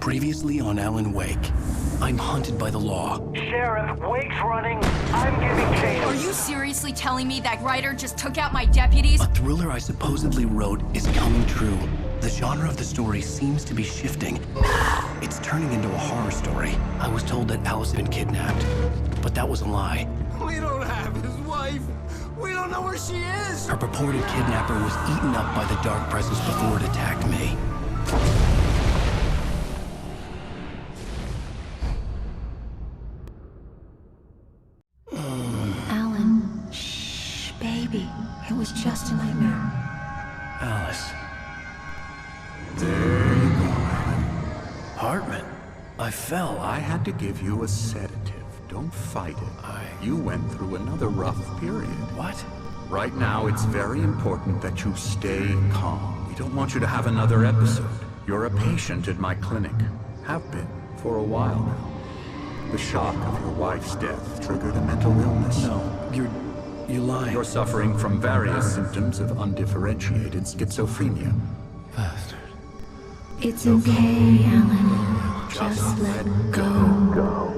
Previously on Alan Wake. I'm hunted by the law. Sheriff, Wake's running. I'm giving chase. Are you seriously telling me that Ryder just took out my deputies? A thriller I supposedly wrote is coming true. The genre of the story seems to be shifting. It's turning into a horror story. I was told that Alice had been kidnapped, but that was a lie. We don't have his wife. We don't know where she is. Her purported kidnapper was eaten up by the dark presence before it attacked me. Alan, shh, baby. It was just a nightmare. Alice. There you go. Hartman. I fell. I had to give you a sedative. Don't fight it. You went through another rough period. What? Right now, it's very important that you stay calm. We don't want you to have another episode. You're a patient at my clinic. Have been for a while now. The shock of your wife's death triggered a mental illness. No, you're lying. You're suffering from various symptoms of undifferentiated schizophrenia. Bastard. It's okay, Alan. Just let go.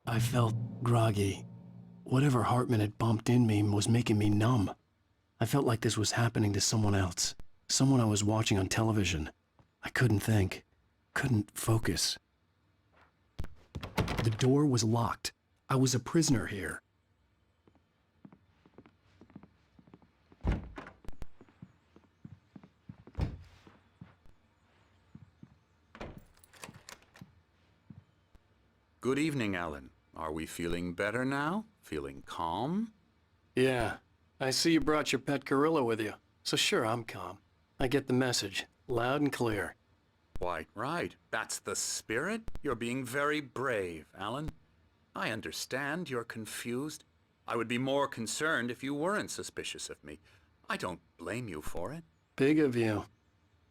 I felt groggy. Whatever Hartman had bumped in me was making me numb. I felt like this was happening to someone else. Someone I was watching on television. I couldn't think. Couldn't focus. The door was locked. I was a prisoner here. Good evening, Alan. Are we feeling better now? Feeling calm? Yeah. I see you brought your pet gorilla with you. So sure, I'm calm. I get the message. Loud and clear. Quite right. That's the spirit. You're being very brave, Alan. I understand you're confused. I would be more concerned if you weren't suspicious of me. I don't blame you for it. Big of you.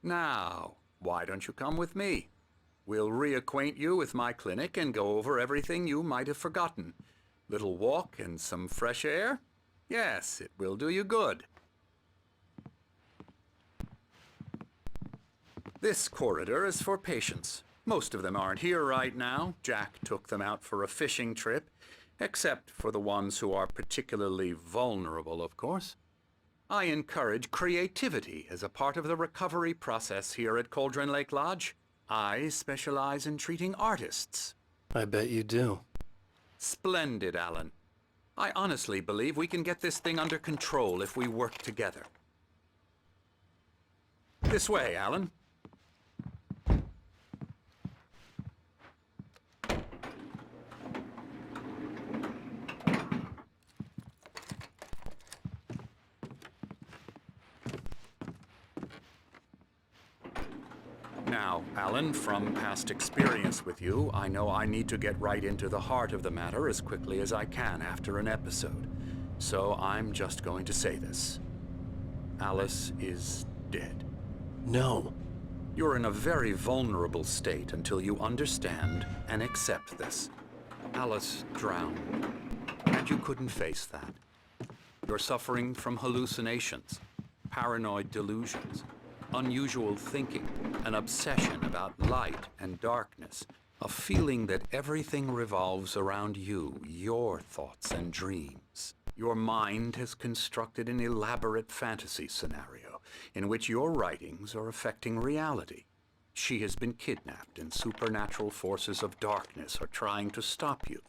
Now, why don't you come with me? We'll reacquaint you with my clinic and go over everything you might have forgotten. Little walk and some fresh air? Yes, it will do you good. This corridor is for patients. Most of them aren't here right now. Jack took them out for a fishing trip, except for the ones who are particularly vulnerable, of course. I encourage creativity as a part of the recovery process here at Cauldron Lake Lodge. I specialize in treating artists. I bet you do. Splendid, Alan. I honestly believe we can get this thing under control if we work together. This way, Alan. Now, Alan, from past experience with you, I know I need to get right into the heart of the matter as quickly as I can after an episode. So I'm just going to say this. Alice is dead. No. You're in a very vulnerable state until you understand and accept this. Alice drowned, and you couldn't face that. You're suffering from hallucinations, paranoid delusions, unusual thinking, an obsession about light and darkness, a feeling that everything revolves around you, your thoughts and dreams. Your mind has constructed an elaborate fantasy scenario in which your writings are affecting reality. She has been kidnapped and supernatural forces of darkness are trying to stop you.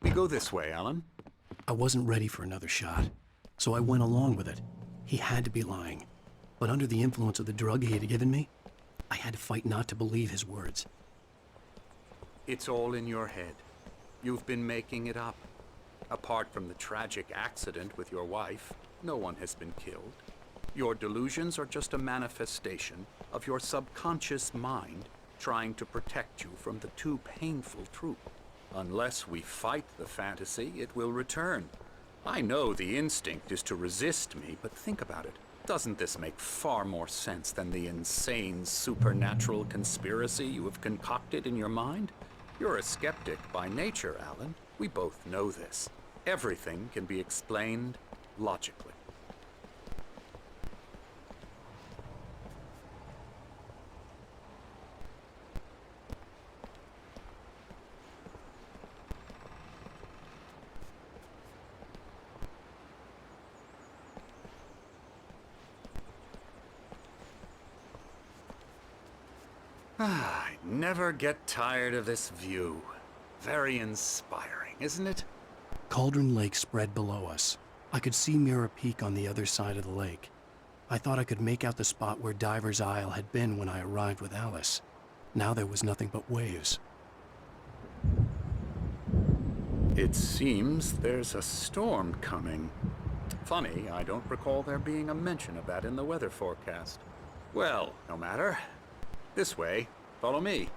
We go this way, Alan. I wasn't ready for another shot, so I went along with it. He had to be lying. But under the influence of the drug he had given me, I had to fight not to believe his words. It's all in your head. You've been making it up. Apart from the tragic accident with your wife, no one has been killed. Your delusions are just a manifestation of your subconscious mind trying to protect you from the too painful truth. Unless we fight the fantasy, it will return. I know the instinct is to resist me, but think about it. Doesn't this make far more sense than the insane supernatural conspiracy you have concocted in your mind? You're a skeptic by nature, Alan. We both know this. Everything can be explained logically. I never get tired of this view. Very inspiring, isn't it? Cauldron Lake spread below us. I could see Mirror Peak on the other side of the lake. I thought I could make out the spot where Diver's Isle had been when I arrived with Alice. Now there was nothing but waves. It seems there's a storm coming. Funny, I don't recall there being a mention of that in the weather forecast. Well, no matter. This way. Follow me.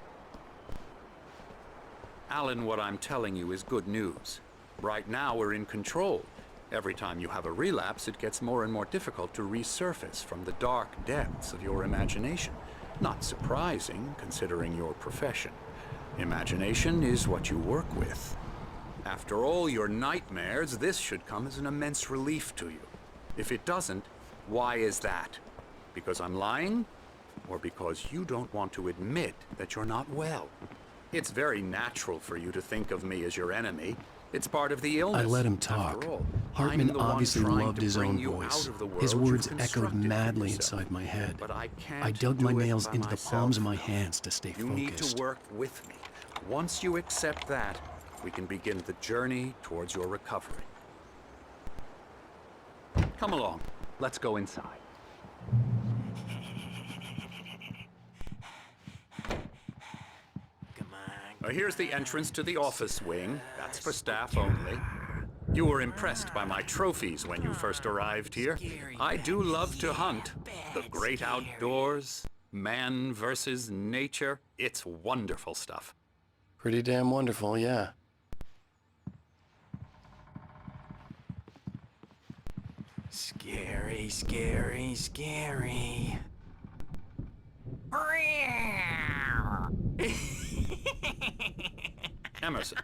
Alan, what I'm telling you is good news. Right now, we're in control. Every time you have a relapse, it gets more and more difficult to resurface from the dark depths of your imagination. Not surprising, considering your profession. Imagination is what you work with. After all your nightmares, this should come as an immense relief to you. If it doesn't, why is that? Because I'm lying? Or because you don't want to admit that you're not well? It's very natural for you to think of me as your enemy. It's part of the illness. I let him talk. After all, I'm Hartman the one obviously trying loved to his bring own you voice. out of the world His words you've echoed constructed for madly yourself. inside my head. But I can't I dug do my it nails by into the myself. palms of my hands to stay You focused. need to work with me. Once you accept that, we can begin the journey towards your recovery. Come along. Let's go inside. Here's the entrance to the office wing. That's for staff only. You were impressed by my trophies when you first arrived here. I do love to hunt. The great outdoors, man versus nature. It's wonderful stuff. Pretty damn wonderful, yeah. Scary, scary, scary. Emerson.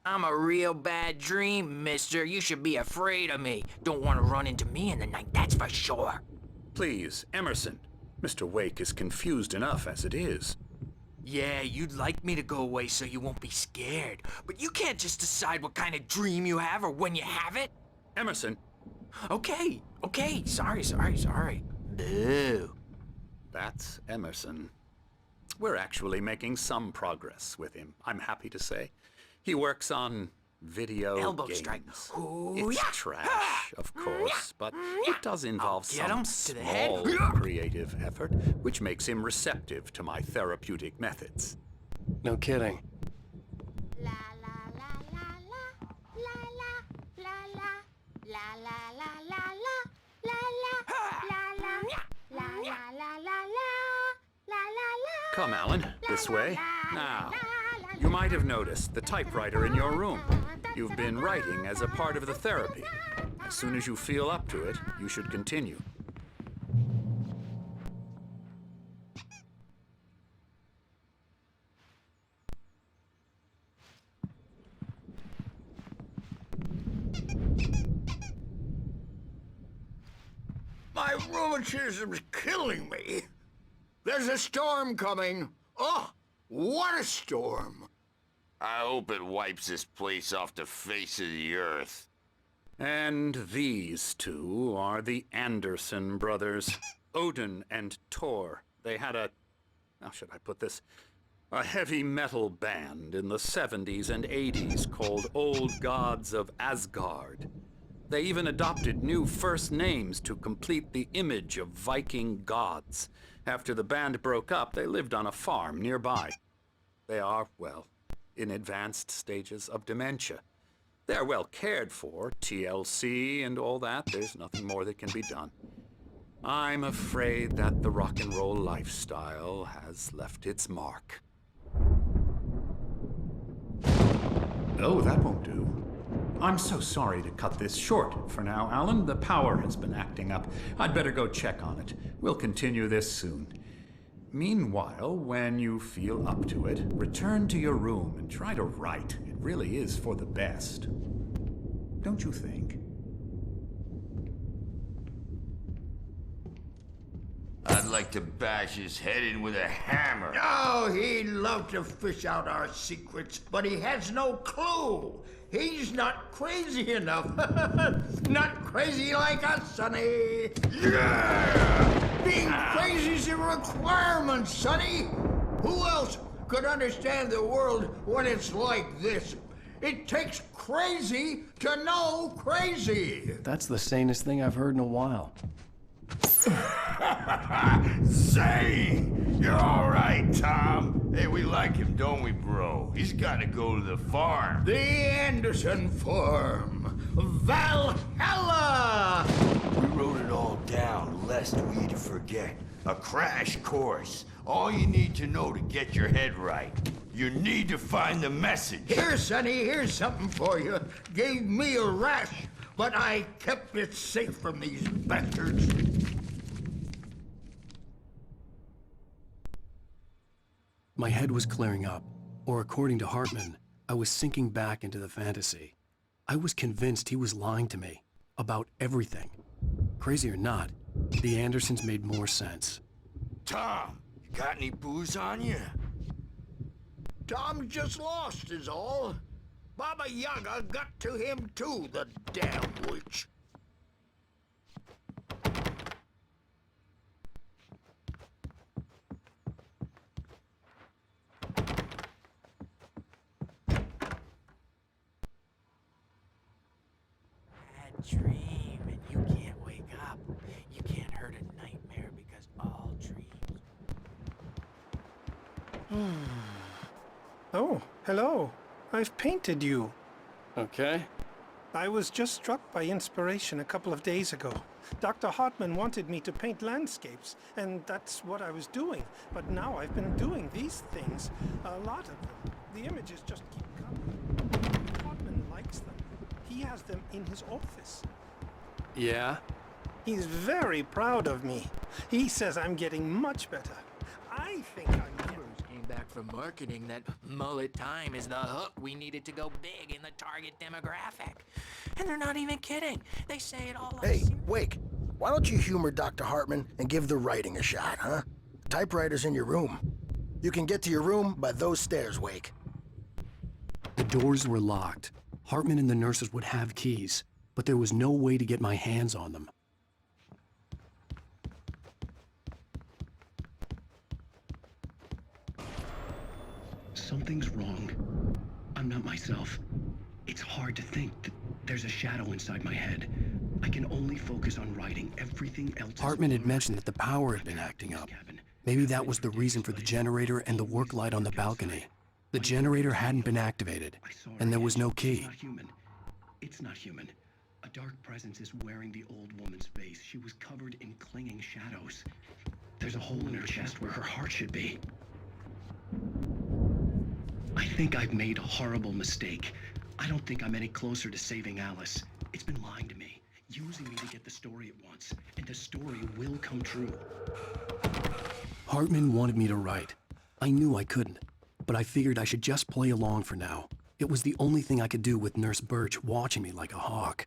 I'm a real bad dream, mister. You should be afraid of me. Don't want to run into me in the night, that's for sure. Please, Emerson. Mr. Wake is confused enough as it is. Yeah, you'd like me to go away so you won't be scared. But you can't just decide what kind of dream you have or when you have it. Emerson. Okay, sorry. Boo. That's Emerson. We're actually making some progress with him, I'm happy to say. He works on video Elbow games. strike. Ooh, It's yeah. trash, of course, but it does involve Get some him to the head. small creative effort, which makes him receptive to my therapeutic methods. No kidding. La la la la la la la la la la la la la la la la la la. Come, Alan, this way. Now, you might have noticed the typewriter in your room. You've been writing as a part of the therapy. As soon as you feel up to it, you should continue. My rheumatism's killing me. There's a storm coming. Oh, what a storm. I hope it wipes this place off the face of the earth. And these two are the Anderson brothers, Odin and Tor. They had how should I put this? A heavy metal band in the 70s and 80s called Old Gods of Asgard. They even adopted new first names to complete the image of Viking gods. After the band broke up, they lived on a farm nearby. They are, well, in advanced stages of dementia. They're well cared for, TLC and all that. There's nothing more that can be done. I'm afraid that the rock and roll lifestyle has left its mark. No, that won't do. I'm so sorry to cut this short for now, Alan. The power has been acting up. I'd better go check on it. We'll continue this soon. Meanwhile, when you feel up to it, return to your room and try to write. It really is for the best. Don't you think? I'd like to bash his head in with a hammer. Oh, he'd love to fish out our secrets, but he has no clue. He's not crazy enough. Not crazy like us, Sonny. Yeah! Being crazy's a requirement, Sonny. Who else could understand the world when it's like this? It takes crazy to know crazy. That's the sanest thing I've heard in a while. Say, you're all right, Tom. Hey, we like him, don't we, bro? He's got to go to the farm. The Anderson Farm. Valhalla! We wrote it all down, lest we'd forget. A crash course. All you need to know to get your head right. You need to find the message. Here, Sonny, here's something for you. Gave me a rash, but I kept it safe from these bastards. My head was clearing up, or according to Hartman, I was sinking back into the fantasy. I was convinced he was lying to me about everything. Crazy or not, the Andersons made more sense. Tom, you got any booze on you? Tom just lost is all. Baba Yaga got to him too, the damn witch. Dream and you can't wake up. You can't hurt a nightmare because all dreams. Oh, hello. I've painted you. Okay. I was just struck by inspiration a couple of days ago. Dr. Hartman wanted me to paint landscapes, and that's what I was doing. But now I've been doing these things, a lot of them. The images just keep coming. Hartman likes them. He has them in his office. Yeah? He's very proud of me. He says I'm getting much better. I think I'm Came back from marketing that mullet time is the hook we needed to go big in the target demographic. And they're not even kidding. They say it all. Hey, Wake, why don't you humor Dr. Hartman and give the writing a shot, huh? Typewriter's in your room. You can get to your room by those stairs, Wake. The doors were locked. Hartman and the nurses would have keys, but there was no way to get my hands on them. Something's wrong. I'm not myself. It's hard to think that there's a shadow inside my head. I can only focus on writing. Everything else. Hartman had mentioned that the power had been acting up. Maybe that was the reason for the generator and the work light on the balcony. The generator hadn't been activated, and there was no key. It's not human. A dark presence is wearing the old woman's face. She was covered in clinging shadows. There's a hole in her chest where her heart should be. I think I've made a horrible mistake. I don't think I'm any closer to saving Alice. It's been lying to me, using me to get the story it wants, and the story will come true. Hartman wanted me to write. I knew I couldn't, but I figured I should just play along for now. It was the only thing I could do with Nurse Birch watching me like a hawk.